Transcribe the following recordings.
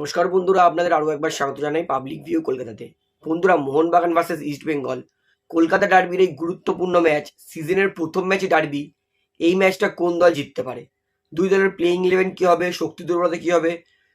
নমস্কার বন্ধুরা, আপনাদের আরও একবার স্বাগত জানাই পাবলিক ভিউ কলকাতাতে। বন্ধুরা, মোহনবাগান ভার্সেস ইস্ট বেঙ্গল কলকাতা ডার্বির এই গুরুত্বপূর্ণ ম্যাচ, সিজনের প্রথম ম্যাচই ডার্বি। এই ম্যাচটা কোন দল জিততে পারে, দুই দলের প্লেইং ইলেভেন কী হবে, শক্তি দুর্বলতা কী হবে,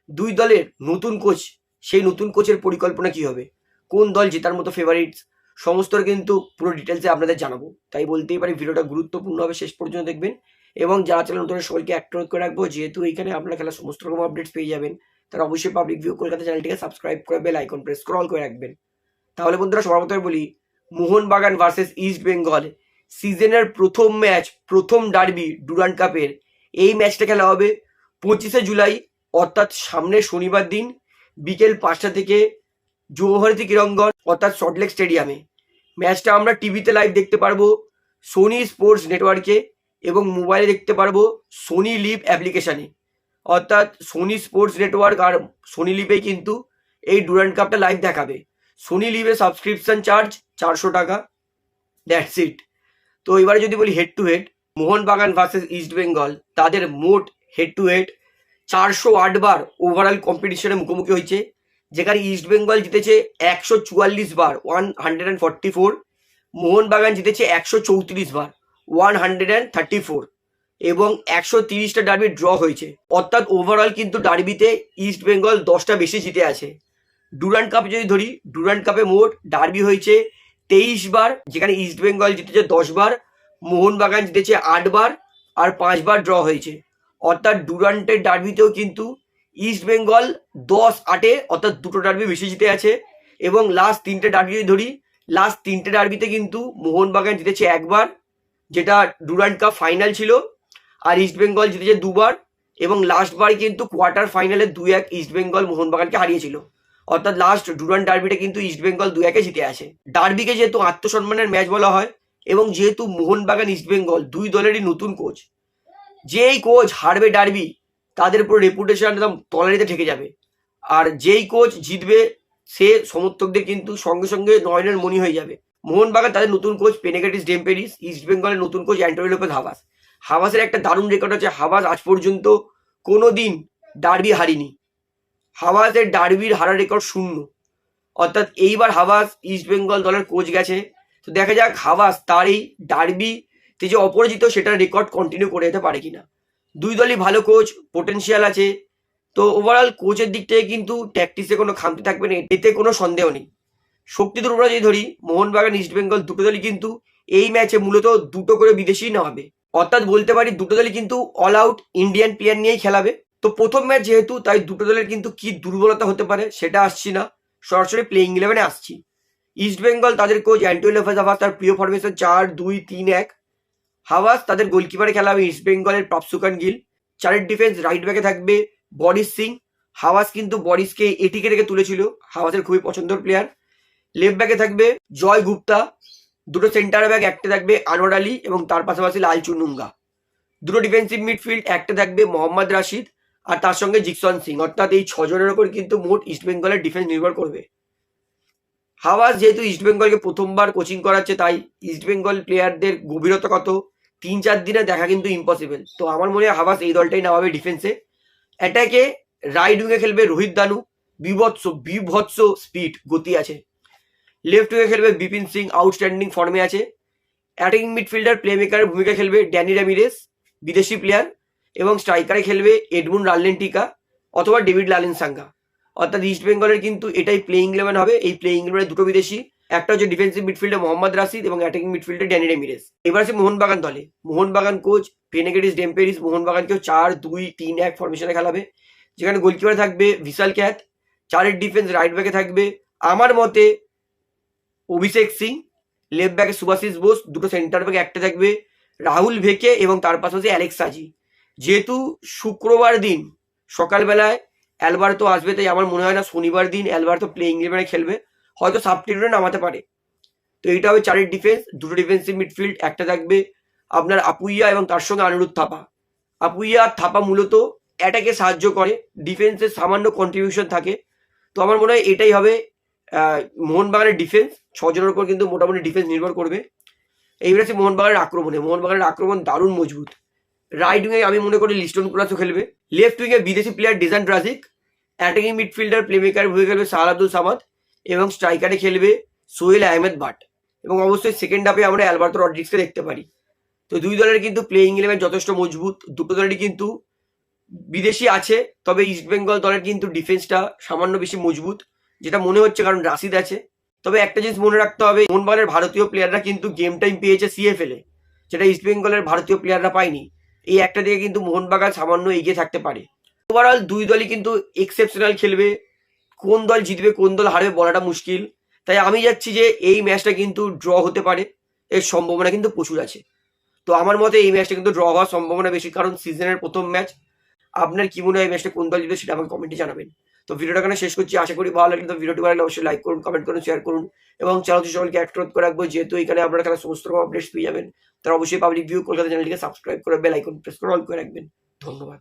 দুই দলের নতুন কোচ, সেই নতুন কোচের পরিকল্পনা কী হবে, কোন দল জেতার মতো ফেভারিটস, সমস্তটা কিন্তু পুরো ডিটেলসে আপনাদের জানাবো। তাই বলতেই পারি ভিডিওটা গুরুত্বপূর্ণ হবে, শেষ পর্যন্ত দেখবেন। এবং যারা চ্যানেল নতুন সবাইকে একটা অনুরোধ করে রাখবো, যেহেতু এইখানে আপনারা খেলার সমস্ত রকম আপডেটস পেয়ে যাবেন, তারা অবশ্যই পাবলিক ভিউ কলকাতা চ্যানেলটিকে সাবস্ক্রাইব করে বেল আইকন প্রেস স্ক্রল করে রাখবেন। তাহলে বন্ধুরা, সবার প্রথমে বলি, মোহনবাগান ভার্সেস ইস্ট বেঙ্গল সিজনের প্রথম ম্যাচ, প্রথম ডার্বি ডুরান্ড কাপের, এই ম্যাচটা খেলা হবে 25শে জুলাই, অর্থাৎ সামনের শনিবার দিন বিকেল 5টা থেকে যুবভারতী ক্রীড়াঙ্গন অর্থাৎ সল্টলেক স্টেডিয়ামে। ম্যাচটা আমরা টিভিতে লাইভ দেখতে পারবো সোনি স্পোর্টস নেটওয়ার্কে, এবং মোবাইলে দেখতে পারবো সোনি লিভ অ্যাপ্লিকেশানে। অর্থাৎ সোনি স্পোর্টস নেটওয়ার্ক আর সোনি লিভে কিন্তু এই ডুরান্ড কাপটা লাইভ দেখাবে। সোনি লিভে সাবস্ক্রিপশন চার্জ 400 টাকা, দ্যাটস ইট। তো এবারে যদি বলি head to head, Mohun Bagan versus east Bengal, তাদের মোট head to head 408 bar overall কম্পিটিশনে মুখোমুখি হয়েছে, যেখানে ইস্ট বেঙ্গল জিতেছে 144 বার 144, মোহনবাগান জিতেছে 134 বার 134, এবং 130টা ডার্বি ড্র হয়েছে। অর্থাৎ ওভারঅল কিন্তু ডার্বিতে ইস্ট বেঙ্গল 10টা বেশি জিতে আছে। ডুরান্ড কাপ যদি ধরি, ডুরান্ড কাপে মোট ডার্বি হয়েছে 23 বার, যেখানে ইস্ট বেঙ্গল জিতেছে 10 বার, মোহনবাগান জিতেছে 8 বার, আর 5 বার ড্র হয়েছে। অর্থাৎ ডুরান্টের ডার্বিতেও কিন্তু ইস্ট বেঙ্গল 10-8 অর্থাৎ দুটো ডার্বি বেশি জিতে আছে। এবং লাস্ট 3টে ডার্বি যদি ধরি, লাস্ট 3টে ডার্বিতে কিন্তু মোহনবাগান জিতেছে 1 বার, যেটা ডুরান্ড কাপ ফাইনাল ছিল, আর ইস্ট বেঙ্গল জিতেছে 2 বার, এবং লাস্ট বার কিন্তু কোয়ার্টার ফাইনালে 2-1 ইস্ট বেঙ্গল মোহনবাগানকে হারিয়েছিল। অর্থাৎ লাস্ট ডুরান্ড ডার্বিটা কিন্তু ইস্ট বেঙ্গল 2-1 জিতে আছে। ডার্বিকে যেহেতু আত্মসম্মানের ম্যাচ বলা হয়, এবং যেহেতু মোহনবাগান ইস্ট বেঙ্গল দুই দলেরই নতুন কোচ, যেই কোচ হারবে ডার্বি, তাদের পুরো রেপুটেশন একদম তলানিতে ঠেকে যাবে। আর যেই কোচ জিতবে, সে সমর্থকদের কিন্তু সঙ্গে সঙ্গে নয়নের মণি হয়ে যাবে। মোহনবাগান তাদের নতুন কোচ পেনেগাটিস ডেম্পেরিস, ইস্ট বেঙ্গলের নতুন কোচ অ্যান্টোনিও লোপেজ হাভাস। হাভাসের একটা দারুণ রেকর্ড আছে, হাভাস আজ পর্যন্ত কোনো দিন ডার্বি হারিনি। হাভাসের ডার্বির হারার রেকর্ড 0। অর্থাৎ এইবার হাভাস ইস্ট বেঙ্গল দলের কোচ গেছে, তো দেখা যাক হাভাস তার এই ডার্বিতে যে অপরাজিত সেটার রেকর্ড কন্টিনিউ করে যেতে পারে কিনা। দুই দলই ভালো কোচ, পোটেনশিয়াল আছে। তো ওভারঅল কোচের দিক থেকে কিন্তু ট্যাকটিসে কোনো খামতি থাকবে না, এতে কোনো সন্দেহ নেই। শক্তি দুর্বলতা যদি ধরি, মোহনবাগান ইস্ট বেঙ্গল দুটো দলই কিন্তু এই ম্যাচে মূলত দুটো করে বিদেশি নামাবে। অর্থাৎ বলতে পারি দুটো দলই কিন্তু অল আউট ইন্ডিয়ান প্লেয়ার নিয়েই খেলাবে। তো প্রথম ম্যাচ যেহেতু, তাই দুটো দলের কিন্তু কি দুর্বলতা হতে পারে সেটা আসছি না, সরাসরি প্লেইং ইলেভেনে আসছি। ইস্ট বেঙ্গল তাদের কোচ অ্যান্টোনিও লোপেজ হাভাস, তার প্রিয় ফরমেশন 4-2-3-1। হাভাস তাদের গোলকিপারে খেলাবে ইস্ট বেঙ্গলের পাপসুকান গিল। চারের ডিফেন্স, রাইট ব্যাকে থাকবে বরিস সিং। হাভাস কিন্তু বরিসকে এটিকে রেখে তুলেছিল, হাভাসের খুবই পছন্দের প্লেয়ার। লেফট ব্যাকে থাকবে জয় গুপ্তা। দুটো সেন্টার ব্যাক, একটা থাকবে আনোয়ার আলী এবং তার পাশাপাশি লাল চুনুঙ্গা। দুটো ডিফেন্সিভ মিডফিল্ড, একটা থাকবে মোহাম্মদ রাশিদ আর তার সঙ্গে জিকসন সিং। অর্থাৎ এই 6 জনের ওপর কিন্তু মোট ইস্ট বেঙ্গলের ডিফেন্স নির্ভর করবে। হাভাস যেহেতু ইস্ট বেঙ্গলকে প্রথমবার কোচিং করাচ্ছে, তাই ইস্ট বেঙ্গল প্লেয়ারদের গভীরতা কত 3-4 দিনে দেখা কিন্তু ইম্পসিবল। তো আমার মনে হয় হাভাস এই দলটাই নামাবে ডিফেন্সে। অ্যাটাকে রাইট উইংয়ে খেলবে রোহিত দানু, বিভৎস স্পিড, গতি আছে। লেফট উইংয়ে খেলবে বিপিন সিং, আউটস্ট্যান্ডিং ফর্মে আছে। অ্যাটাকিং মিডফিল্ডার প্লে মেকারের ভূমিকা খেলবে ড্যানি র্যামিরেস, বিদেশি প্লেয়ার, এবং স্ট্রাইকারে খেলবে এডমুন্ড রাল্লেন্টিকা অথবা ডেভিড লালেনসাঙ্গা। অর্থাৎ ইস্ট বেঙ্গলের কিন্তু এটাই প্লেইং ইলেভেন হবে। এই প্লেইং ইলেভেনে দুটো বিদেশি, একটা হচ্ছে ডিফেন্সিভ মিডফিল্ডে মোহাম্মদ রাশিদ এবং অ্যাটাকিং মিডফিল্ডে ড্যানি র্যামিরেস। এবার আছে মোহনবাগান দলে, মোহনবাগান কোচ পেনেগেটিস ডেম্পেরিস মোহনবাগানকেও 4-2-3-1 ফরমেশনে খেলাবে, যেখানে গোলকিপারে থাকবে ভিশাল ক্যাথ। চারের ডিফেন্স, রাইট ব্যাকে থাকবে আমার মতে অভিষেক সিং, লেফট ব্যাকে সুভাশিস বোস, দুটো সেন্টার ব্যাকে একটা থাকবে রাহুল ভেকে এবং তার পাশাপাশি অ্যালেক্স সাজি। যেহেতু শুক্রবার দিন সকালবেলায় অ্যালবার্তো আসবে, তাই আমার মনে হয় না শনিবার দিন অ্যালবার্তো প্লেইং ইলেভেনে খেলবে, হয়তো সাবস্টিটিউটে নামাতে পারে। তো এইটা হবে চারের ডিফেন্স। দুটো ডিফেন্সিভ মিডফিল্ড, একটা থাকবে আপনার আপুইয়া এবং তার সঙ্গে আনিরুদ্ধ থাপা। আপুইয়া আর থাপা মূলত অ্যাটাকে সাহায্য করে, ডিফেন্সের সামান্য কন্ট্রিবিউশন থাকে। তো আমার মনে হয় এটাই হবে মোহনবাগানের ডিফেন্স। 6 জনের উপর কিন্তু মোটামুটি ডিফেন্স নির্ভর করবে। এইবার আছে মোহনবাগানের আক্রমণে, মোহনবাগানের আক্রমণ দারুণ মজবুত। রাইট উইংয়ে আমি মনে করি লিস্টন কুরাসও খেলবে। লেফট উইংয়ে বিদেশি প্লেয়ার ডেজান ড্রাজিক অ্যাটাকিং মিডফিল্ডার প্লেমেকার হয়ে খেলবে সাহাল আব্দুল সামাদ এবং স্ট্রাইকারে খেলবে সোহেল আহমেদ বাট এবং অবশ্যই সেকেন্ড হাফে আমরা অ্যালবার্তো রড্রিক্সকে দেখতে পারি। তো দুই দলের কিন্তু প্লেইং ইলেভেন যথেষ্ট মজবুত, দুটো দলেরই কিন্তু বিদেশি আছে, তবে ইস্টবেঙ্গল দলের কিন্তু ডিফেন্সটা সামান্য বেশি মজবুত যেটা মনে হচ্ছে, কারণ রাশিদ আছে। তবে একটা জিনিস মনে রাখতে হবে, মোহনবাগানের ভারতীয় প্লেয়াররা কিন্তু গেম টাইম পেয়েছে সিএফএল এ, যেটা ইস্টবেঙ্গলের ভারতীয় প্লেয়াররা পায়নি। এই একটা দিকে কিন্তু মোহনবাগান সামান্য এগিয়ে থাকতে পারে। ওভারঅল দুই দলই কিন্তু এক্সেপশনাল খেলবে, কোন দল জিতবে কোন দল হারবে বলাটা মুশকিল। তাই আমি যাচ্ছি যে এই ম্যাচটা কিন্তু ড্র হতে পারে, এর সম্ভাবনা কিন্তু প্রচুর আছে। তো আমার মতে এই ম্যাচটা কিন্তু ড্র হওয়ার সম্ভাবনা বেশি, কারণ সিজনের প্রথম ম্যাচ। আপনার কি মনে হয় এই ম্যাচটা কোন দল জিতবে সেটা আমাকে কমেন্টে জানাবেন। তো ভিডিওটা এখানে শেষ করছি, আশা করি ভালো লাগলে। তো ভিডিওটি ভালো লাগলে অবশ্যই লাইক করুন, কমেন্ট করুন, শেয়ার করুন এবং চ্যানেলটি সকলকে অনুরোধ করে রাখবো, যেহেতু এখানে আপনারা খেলার সমস্ত রকম আপডেটস পেয়ে যাবেন। তারা অবশ্যই পাবলিক ভিউ কলকাতা চ্যানেলটিকে সাবস্ক্রাইব করে বেল আইকন প্রেস করে অল করে রাখবেন। ধন্যবাদ।